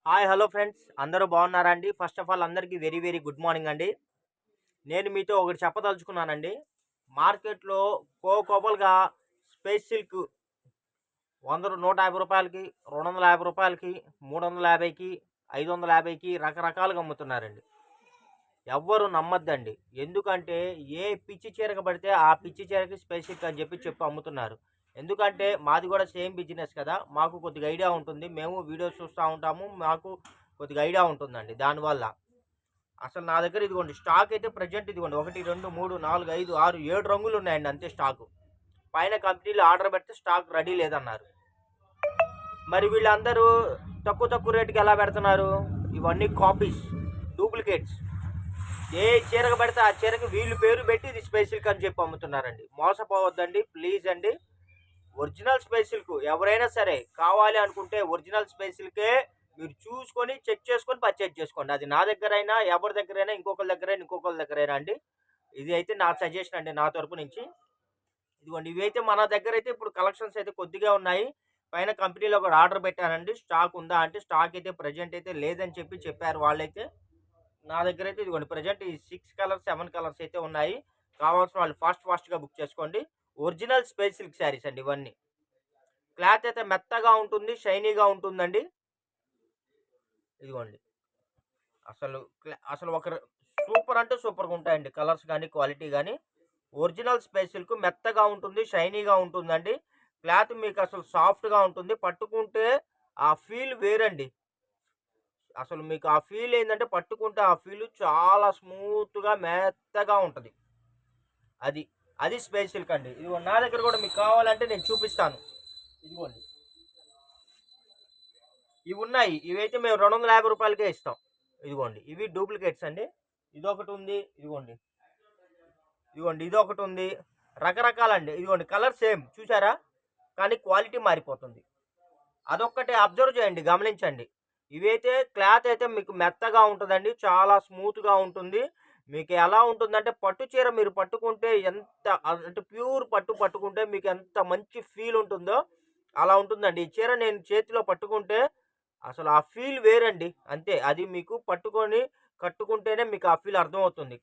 Hi hello friends, అందరూ బాగున్నారా అండి? ఫస్ట్ ఆఫ్ ఆల్ అందరికీ వెరీ వెరీ గుడ్ మార్నింగ్ అండి. నేను మీతో ఒకటి చెప్పదలుచుకున్నానండి. మార్కెట్‌లో కోకోబల్‌గా స్పేస్ సిల్క్ 100 రూ. 150కి, రూ. 250, 350కి, 550కి రకరకాలుగా అమ్ముతున్నారండి. ఎవ్వరు నమ్మొద్దండి. ఎందుకంటే ఏ పిచ్చి చీరకి పడితే ఆ పిచ్చి చీరకి స్పేస్ సిల్క్ అని చెప్పి అమ్ముతున్నారు. ఎందుకంటే మాది కూడా సేమ్ బిజినెస్ కదా! మాకు కొద్దిగా ఐడియా ఉంటుంది. మేము వీడియోస్ చూస్తా ఉంటాము. మాకు కొద్దిగా ఐడియా ఉంటుందండి దానివల్ల. అసలు నా దగ్గర ఇదిగోండి స్టాక్ అయితే ప్రెజెంట్ ఇదిగోండి 1, 2, 3, 4, 5, 6, 7 రంగులు ఉన్నాయండి అంతే స్టాకు. పైన కంపెనీలో ఆర్డర్ పెడితే స్టాక్ రెడీ లేదన్నారు. మరి వీళ్ళందరూ తక్కువ తక్కువ రేటుకి ఎలా పెడుతున్నారు? ఇవన్నీ కాపీస్, డూప్లికేట్స్. ఏ చీరకు పెడితే ఆ చీరకి వీళ్ళు పేరు పెట్టి ఇది స్పేస్ సిల్క్ అని చెప్పి అమ్ముతున్నారండి. మోసపోవద్దండి ప్లీజ్ అండి. ఒరిజినల్ స్పేస్ సిల్క్ ఎవరైనా సరే కావాలి అనుకుంటే ఒరిజినల్ స్పేస్ సిల్కే మీరు చూసుకొని చెక్ చేసుకొని పర్చేజ్ చేసుకోండి. అది నా దగ్గరైనా ఎవరి దగ్గరైనా ఇంకొకరి దగ్గరైనా అండి. ఇది అయితే నా సజెషన్ అండి నా తరపు నుంచి. ఇదిగోండి ఇవైతే మన దగ్గర అయితే ఇప్పుడు కలెక్షన్స్ అయితే కొద్దిగా ఉన్నాయి. పైన కంపెనీలో కూడా ఆర్డర్ పెట్టానండి. స్టాక్ ఉందా అంటే స్టాక్ అయితే ప్రెజెంట్ అయితే లేదని చెప్పారు వాళ్ళైతే. నా దగ్గర అయితే ఇదిగోండి ప్రెజెంట్ ఈ 6 కలర్స్, 7 కలర్స్ అయితే ఉన్నాయి. కావాల్సిన వాళ్ళు ఫాస్ట్‌గా బుక్ చేసుకోండి. ఒరిజినల్ స్పేస్ సిల్క్ శారీస్ అండి ఇవన్నీ. క్లాత్ అయితే మెత్తగా ఉంటుంది. షైనీగా ఉంటుందండి. ఇదిగోండి. అసలు ఒక సూపర్ అంటే సూపర్‌గా ఉంటాయండి. కలర్స్ గాని, క్వాలిటీ గాని. ఒరిజినల్ స్పేస్ సిల్క్ మెత్తగా ఉంటుంది. షైనీగా ఉంటుందండి. క్లాత్ మీకు అసలు సాఫ్ట్‌గా ఉంటుంది. పట్టుకుంటే ఆ ఫీల్ వేరండి. అసలు మీకు ఆ ఫీల్ ఏందంటే పట్టుకుంటే ఆ ఫీల్ చాలా స్మూత్‌గా మెత్తగా ఉంటది. అది. అది స్పేస్ సిల్క్ అండి. ఇదిగోండి నా దగ్గర కూడా మీకు కావాలంటే నేను చూపిస్తాను. ఇదిగోండి. ఇవున్నాయి. ఇవైతే మేము రూ. 250కే ఇస్తాం. ఇదిగోండి. ఇవి డూప్లికేట్స్ అండి. ఇదొకటుంది. ఇదిగోండి. ఇదిగోండి ఇదొకటుంది. రకరకాలండి. ఇదిగోండి కలర్ సేమ్ చూసారా? కానీ క్వాలిటీ మారిపోతుంది. అదొక్కటి అబ్జర్వ్ చేయండి. గమనించండి. ఇవైతే క్లాత్ అయితే మీకు మెత్తగా ఉంటదండి. చాలా స్మూత్‌గా ఉంటుంది. మీకు ఎలా ఉంటుందంటే పట్టు చీర మీరు పట్టుకుంటే ఎంత అంటే ప్యూర్ పట్టు పట్టుకుంటే మీకు ఎంత మంచి ఫీల్ ఉంటుందో అలా ఉంటుందండి. ఈ చీర నేను చేతిలో పట్టుకుంటే అసలు ఆ ఫీల్ వేరండి. అంతే. అది మీకు పట్టుకొని కట్టుకుంటేనే మీకు ఆ ఫీల్ అర్థమవుతుంది.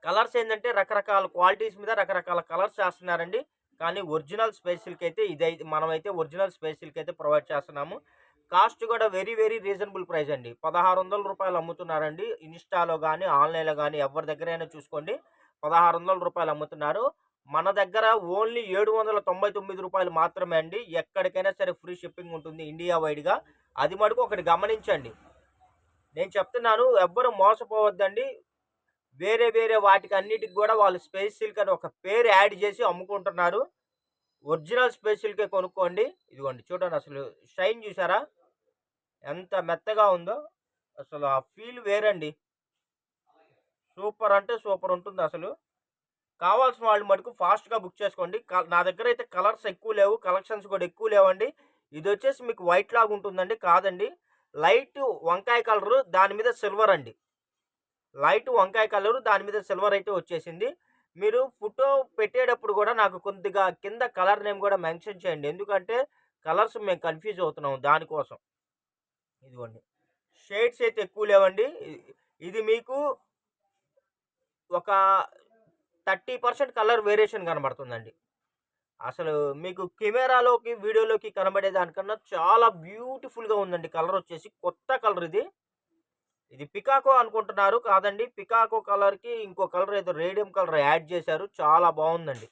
కలర్స్ ఏందంటే రకరకాల క్వాలిటీస్ మీద రకరకాల కలర్స్ చేస్తున్నారండి. కానీ ఒరిజినల్ స్పేస్ సిల్క్ అయితే ఇదైతే మనమైతే ఒరిజినల్ స్పేస్ సిల్క్ అయితే ప్రొవైడ్ చేస్తున్నాము. కాస్ట్ కూడా వెరీ వెరీ రీజనబుల్ ప్రైస్ అండి. రూ. 1600 అమ్ముతున్నారండి. ఇన్‌స్టాలో గాని, ఆన్‌లైన్‌లో గాని ఎవరి దగ్గరైనా చూసుకోండి. రూ. 1600 అమ్ముతున్నారు. మన దగ్గర ఓన్లీ రూ. 799 మాత్రమే అండి. ఎక్కడికైనా సరే ఫ్రీ షిప్పింగ్ ఉంటుంది ఇండియా వైడ్‌గా. అది మటుకు ఒకటి గమనించండి. నేను చెప్తున్నాను ఎవ్వరు మోసపోవద్దండి. వేరే వేరే వాటికి అన్నిటికి గూడా వాళ్ళు స్పేస్ సిల్క్ అని ఒక పేరు యాడ్ జేసి అమ్ముకుంటున్నారు. ఒరిజినల్ స్పేస్ సిల్కే కొనుక్కోండి. ఇదిగోండి చూడండి అసలు షైన్ జూసారా? ఎంత మెత్తగా ఉందో. అసలు ఆ ఫీల్ వేరండి. సూపర్ అంటే సూపర్ ఉంటుందసలు. కావాల్సిన వాళ్ళు మటుకు ఫాస్ట్‌గా బుక్ చేసుకోండి. నా దగ్గరైతే కలర్స్ ఎక్కువ లేవు. కలెక్షన్స్ కూడా ఎక్కువ లేవండి. ఇదొచ్చేసి మీకు వైట్ లాగా ఉంటుందండి. కాదండి. లైట్ వంకాయ కలరు దాని మీద సిల్వర్ అండి. లైట్ వంకాయ కలరు దాని మీద సిల్వర్ అయితే వచ్చేసింది. మీరు ఫోటో పెట్టేటప్పుడు గూడా నాకు కొద్దిగా కింద కలర్ నేమ్ గూడా మెన్షన్ చేయండి. ఎందుకంటే కలర్స్ మేము కన్‌ఫ్యూజ్ అవుతున్నాం దానికోసం. ఇదిగోండి. షేడ్స్ అయితే ఎక్కువ లేవండి. ఇది మీకు ఒక 30% కలర్ వేరియేషన్ కనబడుతుందండి. అసలు మీకు కెమెరాలోకి, వీడియోలోకి కనబడే దానికన్నా చాలా బ్యూటిఫుల్‌గా ఉందండి కలరొచ్చేసి. కొత్త కలర్ ఇది. ఇది పికాకో అనుకుంటున్నారు. కాదండి. పికాకో కలర్‌కి ఇంకో కలర్ ఏదో రేడియం కలర్ యాడ్ చేశారు. చాలా బావుందండి.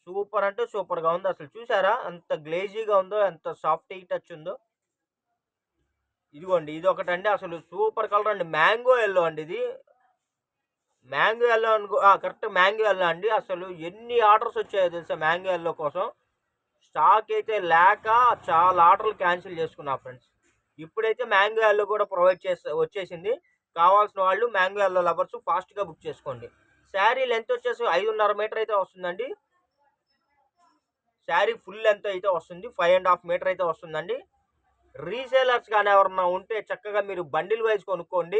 సూపర్ అంటే సూపర్‌గా ఉంది. అసలు చూసారా? ఎంత గ్లేజీగా ఉందో, ఎంత సాఫ్టీ టచ్ ఉందో. ఇదిగోండి ఇదొకటండి అసలు సూపర్ కలర్ అండి. మ్యాంగో యెల్లో అండి ఇది. Mango yellow correct mango yellow అండి. అసలు ఎన్ని ఆర్డర్స్ వచ్చాయో తెలుసా మ్యాంగో యెల్లో కోసం. స్టాక్ అయితే లేక చాలా ఆర్డర్‌లు క్యాన్సిల్ చేసుకున్నా ఫ్రెండ్స్. ఇప్పుడైతే మ్యాంగో యెల్లో కూడా ప్రొవైడ్ వచ్చేసింది. కావాల్సిన వాళ్ళు మ్యాంగో యెల్లో లవర్స్ ఫాస్ట్‌గా బుక్ చేసుకోండి. శారీ లెంత్ వచ్చేసి 5.5 మీటర్ అయితే వస్తుందండి. శారీ ఫుల్ లెంత్ అయితే వస్తుంది. 5½ మీటర్ అయితే వస్తుందండి. రీసేలర్స్ గాని ఎవరన్నా ఉంటే చక్కగా మీరు బండిల్ వైస్ కొనుక్కోండి.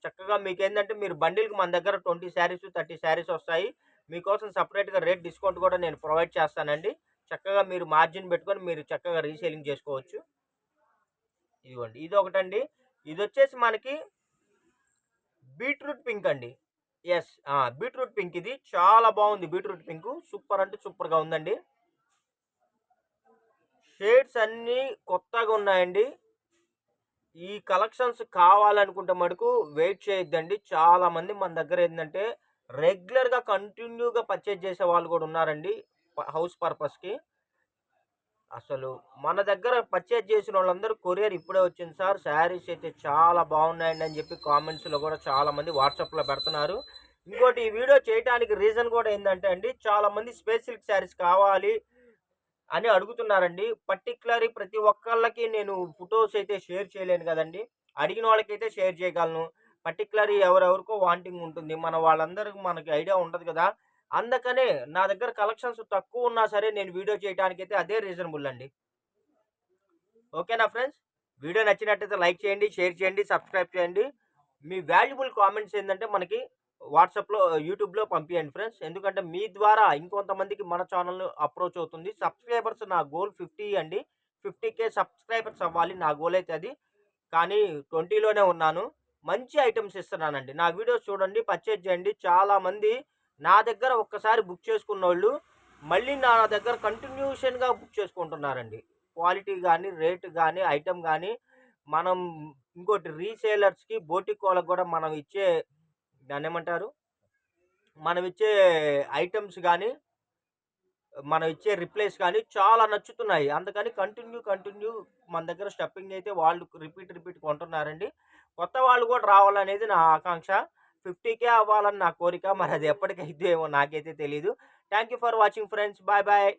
చక్కగా మీకేందంటే మీరు బండిల్‌కి మన దగ్గర 20 శారీస్, 30 శారీస్ వస్తాయి. మీకోసం సెపరేట్‌గా రేట్ డిస్కౌంట్ కూడా నేను ప్రొవైడ్ చేస్తానండి. చక్కగా మీరు మార్జిన్ పెట్టుకొని మీరు చక్కగా రీసేలింగ్ చేసుకోవచ్చు. ఇదిగోండి ఇది ఒకటండి. ఇది వచ్చేసి మనకి బీట్రూట్ పింక్ అండి. Yes, beetroot pink. ఇది చాలా బాగుంది. బీట్రూట్ పింక్ సూపర్ అంటే సూపర్గా ఉందండి. షేడ్స్ అన్నీ కొత్తగా ఉన్నాయండి. ఈ కలెక్షన్స్ కావాలనుకుంటే మటుకు వెయిట్ చేయొద్దండి. చాలా మంది మన దగ్గర ఏంటంటే రెగ్యులర్గా కంటిన్యూగా పర్చేజ్ చేసే వాళ్ళు కూడా ఉన్నారండి హౌస్ పర్పస్కి. అసలు మన దగ్గర పర్చేజ్ చేసిన వాళ్ళందరూ కొరియర్ ఇప్పుడే వచ్చింది సార్, శారీస్ అయితే చాలా బాగున్నాయండి అని చెప్పి కామెంట్స్లో కూడా చాలా మంది వాట్సాప్లో పెడుతున్నారు. ఇంకోటి ఈ వీడియో చేయడానికి రీజన్ కూడా ఏంటంటే అండి, చాలా మంది స్పేస్ సిల్క్ శారీస్ కావాలి అని అడుగుతున్నారండి. పర్టికులర్ ప్రతి ఒక్కళ్ళకి నేను ఫొటోస్ అయితే షేర్ చేయలేను కదండి. అడిగిన వాళ్ళకైతే షేర్ చేయగలను. పర్టికులర్ ఎవరెవరికో వాంటింగ్ ఉంటుంది, మన వాళ్ళందరికీ మనకి ఐడియా ఉండదు కదా. అందుకనే నా దగ్గర కలెక్షన్స్ తక్కువ ఉన్నా సరే నేను వీడియో చేయడానికి అయితే అదే రీజనబుల్ అండి. ఓకేనా ఫ్రెండ్స్, వీడియో నచ్చినట్టయితే లైక్ చేయండి, షేర్ చేయండి, సబ్స్క్రైబ్ చేయండి. మీ వాల్యుబుల్ కామెంట్స్ ఏంటంటే మనకి వాట్సాప్లో యూట్యూబ్లో పంపించండి ఫ్రెండ్స్. ఎందుకంటే మీ ద్వారా ఇంకొంతమందికి మన ఛానల్ అప్రోచ్ అవుతుంది. సబ్స్క్రైబర్స్ నా గోల్ 50 అండి. 50K సబ్స్క్రైబర్స్ అవ్వాలి నా గోల్ అయితే అది. కానీ 20లోనే ఉన్నాను. మంచి ఐటమ్స్ ఇస్తున్నానండి. నా వీడియోస్ చూడండి, పర్చేజ్ చేయండి. చాలామంది నా దగ్గర ఒక్కసారి బుక్ చేసుకున్నోళ్ళు మళ్ళీ నా దగ్గర కంటిన్యూషన్గా బుక్ చేసుకుంటున్నారండి. క్వాలిటీ కానీ, రేట్ కానీ, ఐటమ్ కానీ. మనం ఇంకోటి రీసేలర్స్కి, బోటిక్ వాళ్ళకి కూడా మనం ఇచ్చే దాన్ని ఏమంటారు, మనం ఇచ్చే ఐటమ్స్ కానీ, మనం ఇచ్చే రిప్లైస్ కానీ చాలా నచ్చుతున్నాయి. అందుకని కంటిన్యూ మన దగ్గర స్టెప్పింగ్ అయితే వాళ్ళు రిపీట్ కొంటున్నారండి. కొత్త వాళ్ళు కూడా రావాలనేది నా ఆకాంక్ష. 50K అవ్వాలని నా కోరిక. మరి అది ఎప్పటికైతే ఏమో నాకైతే తెలీదు. Thank you for watching friends. Bye bye.